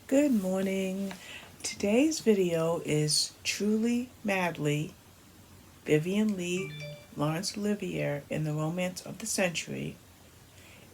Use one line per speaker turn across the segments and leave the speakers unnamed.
Good morning. Today's video is Truly Madly, Vivian Lee, Laurence Olivier in the Romance of the Century.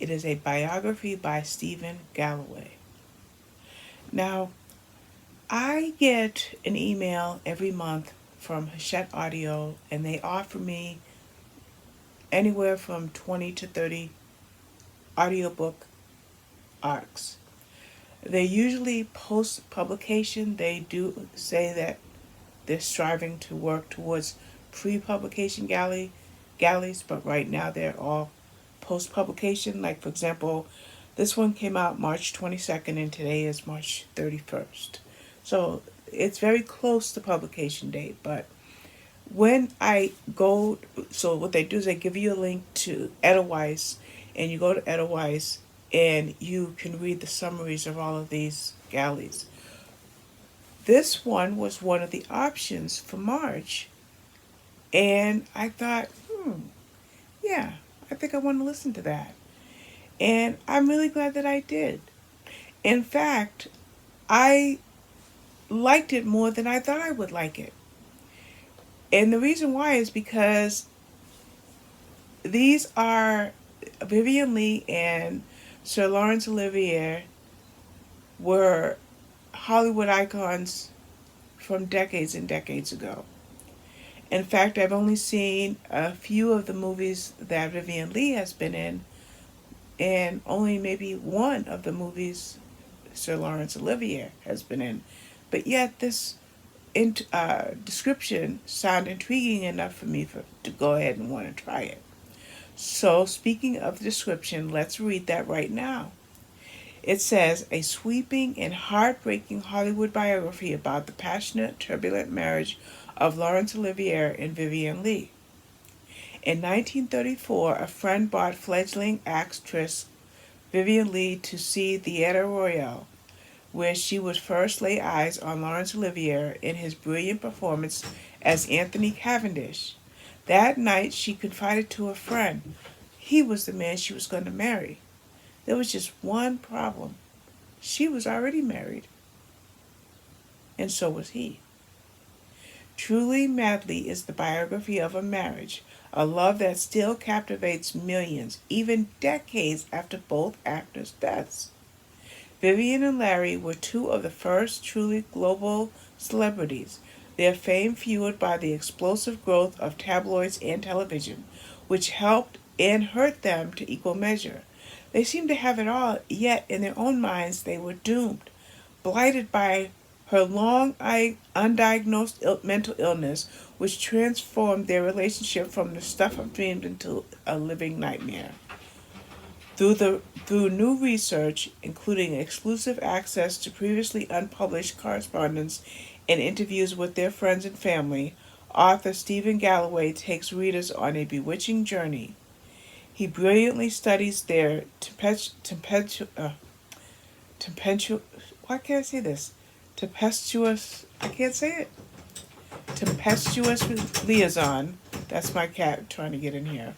It is a biography by Stephan Galloway. Now, I get an email every month from Hachette Audio, and they offer me anywhere from 20 to 30 audiobook arcs. They usually post publication. They do say that they're striving to work towards pre-publication galleys, but right now they're all post-publication. Like, for example, this one came out March 22nd and today is March 31st. So it's very close to publication date, but when I go, so what they do is they give you a link to Edelweiss, and you go to Edelweiss and you can read the summaries of all of these galleys. This one was one of the options for March, and I thought, yeah, I think I want to listen to that. And I'm really glad that I did. In fact, I liked it more than I thought I would like it. And the reason why is because these are Vivian Lee and Sir Laurence Olivier were Hollywood icons from decades and decades ago. In fact, I've only seen a few of the movies that Vivian Lee has been in, and only maybe one of the movies Sir Laurence Olivier has been in. But yet, this description sounded intriguing enough for me to go ahead and want to try it. So, speaking of the description, let's read that right now. It says, a sweeping and heartbreaking Hollywood biography about the passionate, turbulent marriage of Laurence Olivier and Vivian Lee. In 1934, a friend brought fledgling actress Vivian Lee to see Theatre Royal, where she would first lay eyes on Laurence Olivier in his brilliant performance as Anthony Cavendish. That night, she confided to a friend he was the man she was going to marry. There was just one problem. She was already married, and so was he. Truly Madly is the biography of a marriage, a love that still captivates millions, even decades after both actors' deaths. Vivian and Larry were two of the first truly global celebrities, their fame fueled by the explosive growth of tabloids and television, which helped and hurt them to equal measure. They seemed to have it all, yet in their own minds they were doomed, blighted by her long undiagnosed mental illness, which transformed their relationship from the stuff of dreams into a living nightmare. Through new research, including exclusive access to previously unpublished correspondence and interviews with their friends and family, author Stephan Galloway takes readers on a bewitching journey. He brilliantly studies their tempestuous liaison. That's my cat trying to get in here.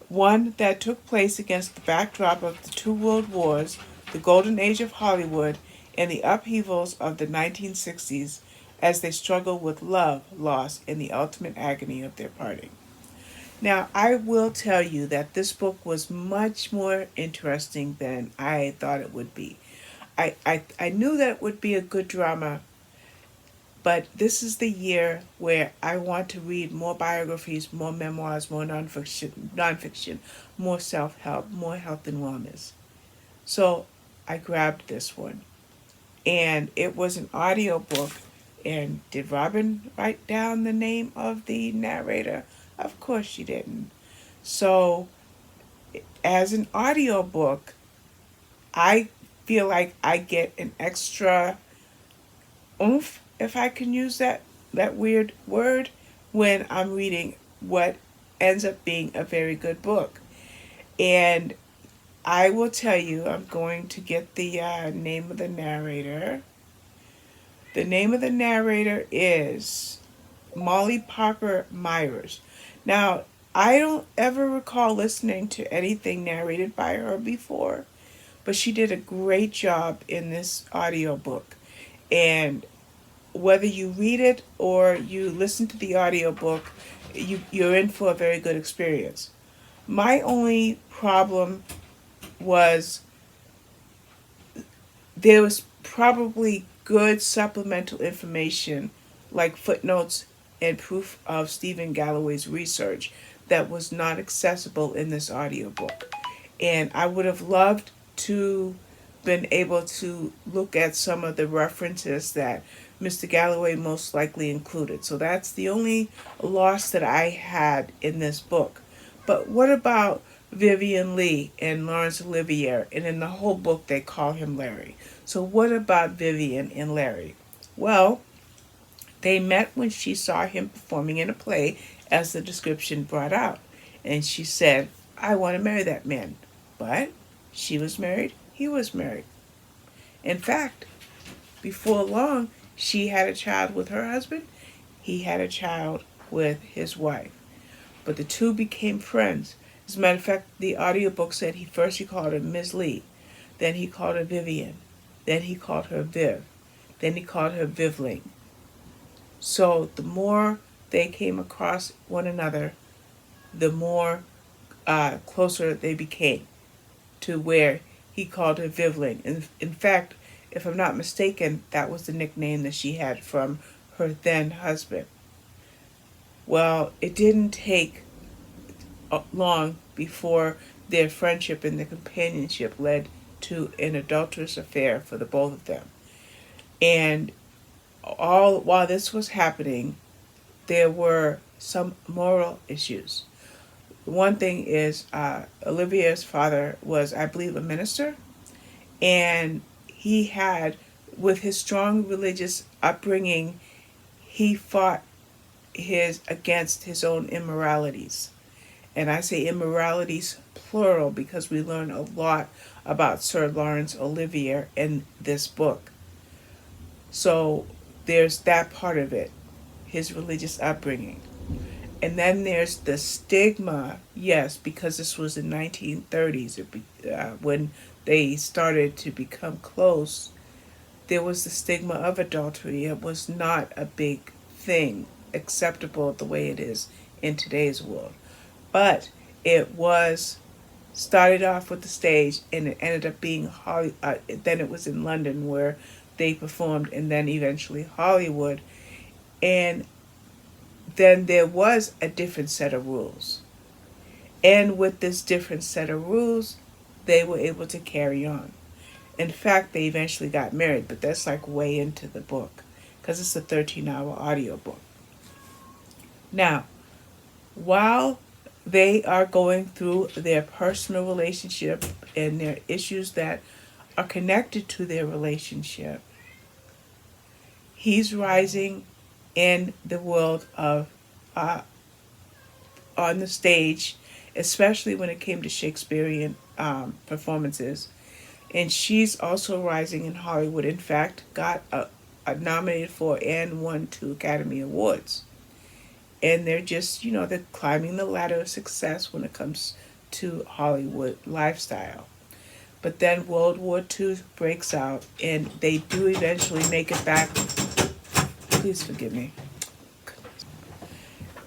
One that took place against the backdrop of the two world wars, the golden age of Hollywood, and the upheavals of the 1960s as they struggle with love, loss, and the ultimate agony of their parting. Now, I will tell you that this book was much more interesting than I thought it would be. I knew that it would be a good drama, but this is the year where I want to read more biographies, more memoirs, more nonfiction, more self-help, more health and wellness. So I grabbed this one. And it was an audio book. And did Robin write down the name of the narrator? Of course she didn't. So, as an audiobook, I feel like I get an extra oomph, if I can use that weird word, when I'm reading what ends up being a very good book. And I will tell you, I'm going to get the name of the narrator. The name of the narrator is Molly Parker Myers. Now, I don't ever recall listening to anything narrated by her before, but she did a great job in this audiobook. And whether you read it or you listen to the audiobook, you're in for a very good experience. My only problem was there was probably good supplemental information like footnotes and proof of Stephen Galloway's research that was not accessible in this audiobook. And I would have loved to been able to look at some of the references that Mr. Galloway most likely included. So that's the only loss that I had in this book. But what about Vivian Lee and Laurence Olivier? And in the whole book, they call him Larry. So what about Vivian and Larry? Well, they met when she saw him performing in a play, as the description brought out. And she said, I want to marry that man. But she was married, he was married. In fact, before long, she had a child with her husband, he had a child with his wife. But the two became friends. As a matter of fact, the audiobook said he called her Ms. Lee, then he called her Vivian, then he called her Viv, then he called her Vivling. So the more they came across one another, the more closer they became, to where he called her Vivling. In fact, if I'm not mistaken, that was the nickname that she had from her then husband. Well, it didn't take long before their friendship and their companionship led to an adulterous affair for the both of them. And all while this was happening, there were some moral issues. One thing is Olivier's father was, I believe, a minister, and he had, with his strong religious upbringing, he fought against his own immoralities. And I say immoralities plural because we learn a lot about Sir Laurence Olivier in this book. So there's that part of it, his religious upbringing. And then there's the stigma, yes, because this was in 1930s when they started to become close. There was the stigma of adultery. It was not a big thing, acceptable the way it is in today's world. But it was started off with the stage, and it ended up being then it was in London where they performed, and then eventually Hollywood. And then there was a different set of rules. And with this different set of rules, they were able to carry on. In fact, they eventually got married, but that's like way into the book because it's a 13-hour audiobook. Now, while they are going through their personal relationship and their issues that are connected to their relationship, he's rising in the world of on the stage, especially when it came to Shakespearean performances. And she's also rising in Hollywood. In fact, got nominated for and won 2 Academy Awards. And they're just, they're climbing the ladder of success when it comes to Hollywood lifestyle. But then World War II breaks out, and they do eventually make it back. Please forgive me.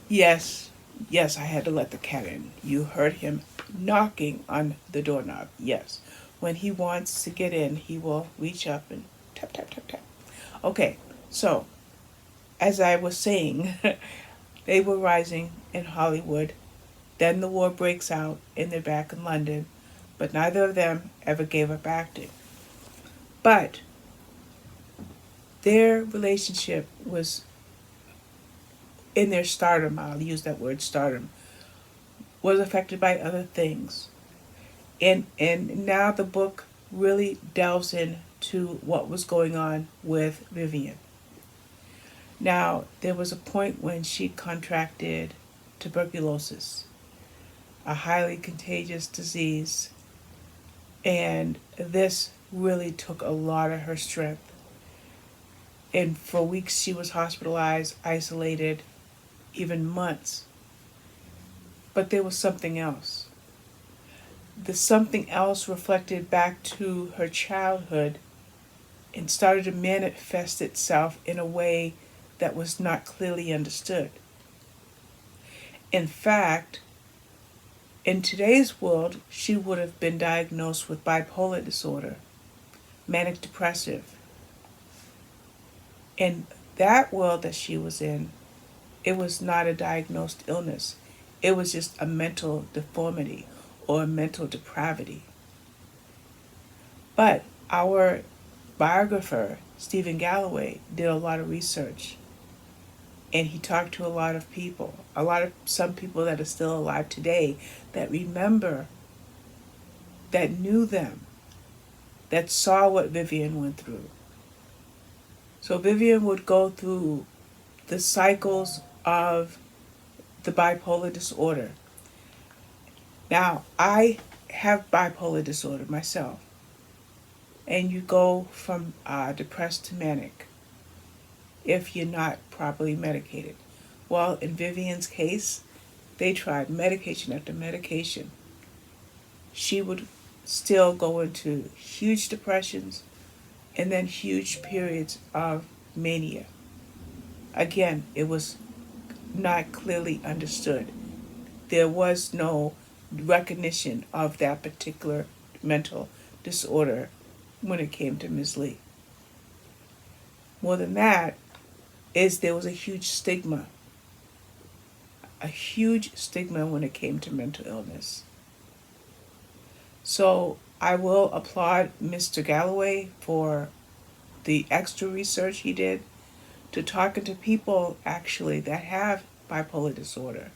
Yes, I had to let the cat in. You heard him knocking on the doorknob. Yes. When he wants to get in, he will reach up and tap, tap, tap, tap. Okay, so as I was saying, they were rising in Hollywood. Then the war breaks out, and they're back in London. But neither of them ever gave up acting. But their relationship was, in their stardom, I'll use that word stardom, was affected by other things. And now the book really delves into what was going on with Vivian. Now, there was a point when she contracted tuberculosis, a highly contagious disease, and this really took a lot of her strength. And for weeks she was hospitalized, isolated, even months. But there was something else. the something else reflected back to her childhood and started to manifest itself in a way that was not clearly understood. In fact, in today's world, she would have been diagnosed with bipolar disorder, manic depressive. In that world that she was in, it was not a diagnosed illness. It was just a mental deformity or a mental depravity. But our biographer, Stephen Galloway, did a lot of research, and he talked to a lot of people, some people that are still alive today that remember, that knew them, that saw what Vivian went through. So Vivian would go through the cycles of the bipolar disorder. Now, I have bipolar disorder myself, and you go from depressed to manic if you're not properly medicated. Well, in Vivian's case, they tried medication after medication. She would still go into huge depressions and then huge periods of mania. Again, it was not clearly understood. There was no recognition of that particular mental disorder when it came to Ms. Lee. More than that, there was a huge stigma when it came to mental illness. So I will applaud Mr. Galloway for the extra research he did to talking to people actually that have bipolar disorder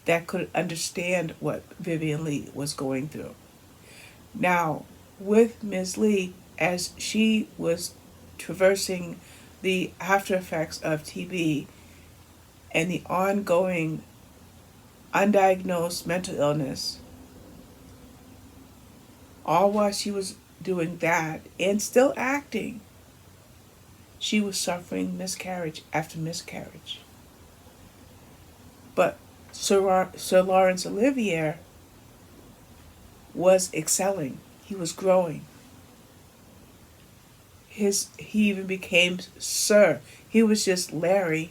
that could understand what Vivian Lee was going through. Now, with Ms. Lee, as she was traversing the after effects of TB and the ongoing undiagnosed mental illness, all while she was doing that and still acting, she was suffering miscarriage after miscarriage. But Sir Laurence Olivier was excelling. He was growing. He even became Sir. He was just Larry,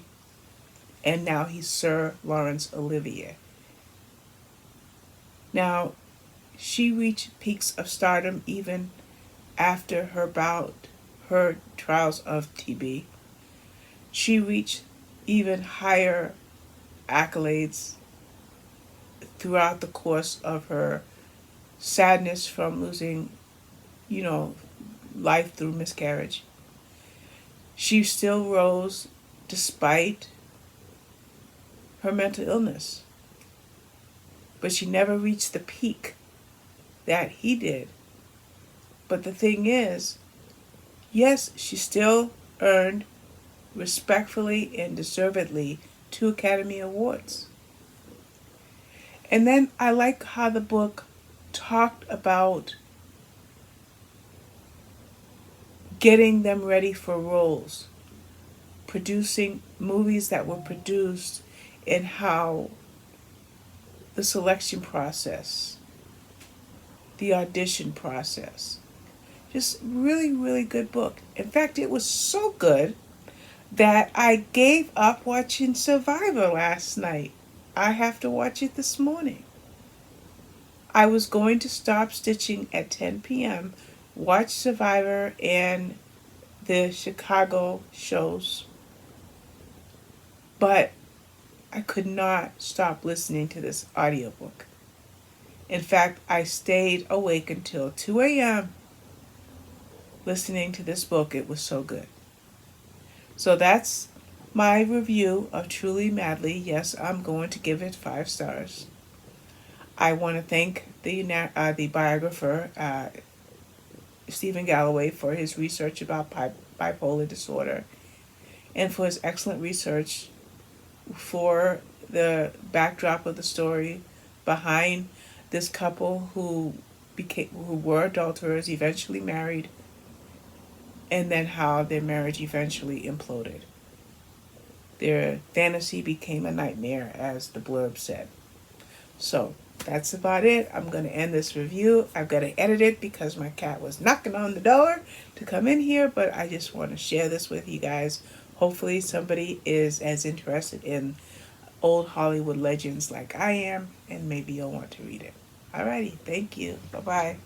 and now he's Sir Laurence Olivier. Now, she reached peaks of stardom even after her trials of TB. She reached even higher accolades throughout the course of her sadness from losing, life through miscarriage. She still rose despite her mental illness. But she never reached the peak that he did. But the thing is, yes, she still earned respectfully and deservedly 2 Academy Awards. And then I like how the book talked about getting them ready for roles, producing movies that were produced, and how the selection process, the audition process. Just really, really good book. In fact, it was so good that I gave up watching Survivor last night. I have to watch it this morning. I was going to stop stitching at 10 p.m., watch Survivor and the Chicago shows, but I could not stop listening to this audiobook. In fact, I stayed awake until 2 a.m. listening to this book. It was so good. So that's my review of Truly Madly. Yes, I'm going to give it 5 stars. I want to thank the biographer, Stephen Galloway, for his research about bipolar disorder and for his excellent research for the backdrop of the story behind this couple who were adulterers, eventually married, and then how their marriage eventually imploded. Their fantasy became a nightmare, as the blurb said. So, that's about it. I'm going to end this review. I've got to edit it because my cat was knocking on the door to come in here, but I just want to share this with you guys. Hopefully somebody is as interested in old Hollywood legends like I am, and maybe you'll want to read it. Alrighty, thank you. Bye-bye.